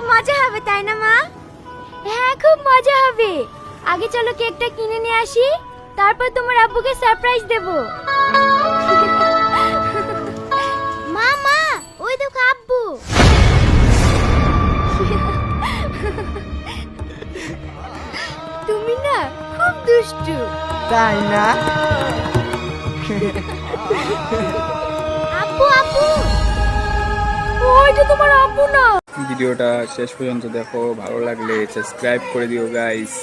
খুব মজা হবে তাই না মা? হ্যাঁ খুব মজা হবে। আগে চলো কেকটা কিনে নিয়ে আসি, তারপর তোমার আব্বুকে সারপ্রাইজ দেব। মা মা, ওই দেখো আব্বু। তুমি না খুব দুষ্টু। তাই না? আব্বু আব্বু, ওইটা তোমার আব্বু না। ভিডিওটা শেষ পর্যন্ত দেখো, ভালো লাগলে সাবস্ক্রাইব করে দিও গাইস।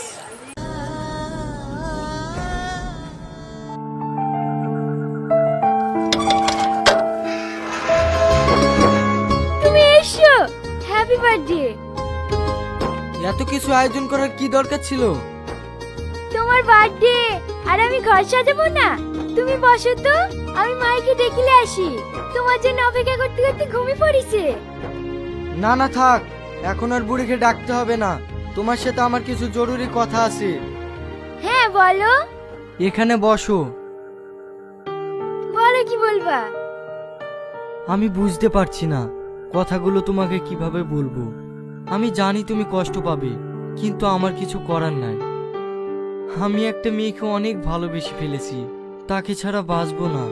তুমি এসো, হ্যাপি বার্থডে। এত কিছু আয়োজন করার কি দরকার ছিল? তোমার বার্থডে আর আমি ঘর সাজাবো না। তুমি বসো তো, আমি মাইকে ডেকে আসি। তোমার জন্য অপেক্ষা করতে করতে ঘুমিয়ে পড়িছে। না না থাক, এখন আর বুড়িকে ডাকতে হবে না। তোমার সাথে আমার কিছু জরুরি কথা আছে। হ্যাঁ বলো। এখানে বসো। বলো কি বলবা? আমি বুঝতে পারছি না কথাগুলো তোমাকে কিভাবে বলবো। আমি জানি তুমি কষ্ট পাবে, কিন্তু আমার কিছু করার নাই। আমি একটা মেয়েকে অনেক ভালোবেসে ফেলেছি, তাকে ছাড়া বাঁচবো না।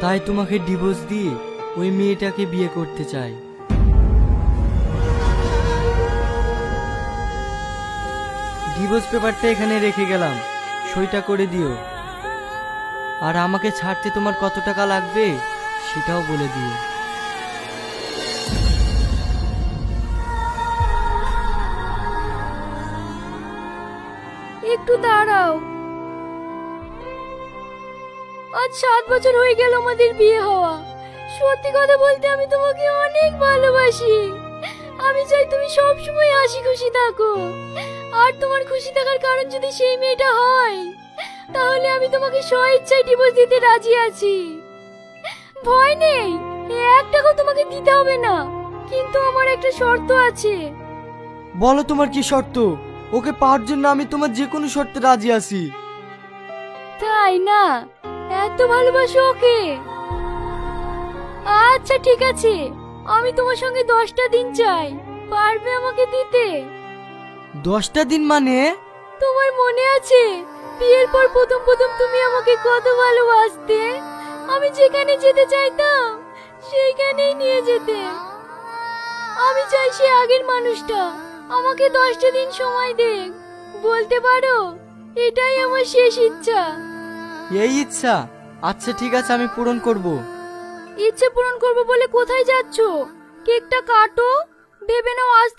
তাই তোমাকে ডিভোর্স দিয়ে ওই মেয়েটাকে বিয়ে করতে চাই। ডিভোর্স পেপারটা এখানে রেখে গেলাম, সইটা করে দিও। আর আমাকে ছাড়তে তোমার কত টাকা লাগবে সেটাও বলে দিও। একটু দাঁড়াও। আজ 7 বছর হয়ে গেল আমাদের বিয়ে হওয়া। সত্যি কথা বলতে আমি তোমাকে অনেক ভালোবাসি। আমি চাই তুমি সব সময় হাসি খুশি থাকো। আর তোমার খুশি থাকার কারণ যদি সেই মেয়েটা হয়, তাহলে আমি তোমাকে স্বেচ্ছায় ডিভোর্স দিতে রাজি আছি। ভয় নেই, 1 টাকাও তোমাকে দিতে হবে না। কিন্তু আমার একটা শর্ত আছে। বলো তোমার কি শর্ত? ওকে পাওয়ার জন্য আমি তোমার যে কোনো শর্তে রাজি আছি। তাই না? এত ভালোবাসো ওকে? আচ্ছা ঠিক আছে, আমি তোমার সঙ্গে 10টা দিন চাই। পারবে আমাকে দিতে? 10টা দিন মানে? তোমার মনে আছে বিয়ের পর প্রথম প্রথম তুমি আমাকে কত ভালোবাসতে? আমি যেখানে যেতে চাইতাম সেইখানেই নিয়ে যেতে। আমি চাই সে আগের মানুষটা আমাকে 10টা দিন সময় দেখ। বলতে পারো এটাই আমার শেষ ইচ্ছা। এই ইচ্ছা? আচ্ছা ঠিক আছে, আমি পূরণ করব। ইচ্ছে পূরণ করবো বলে কোথায় যাচ্ছো? কেকটা কাটো, ভেবে নাও আজ থেকে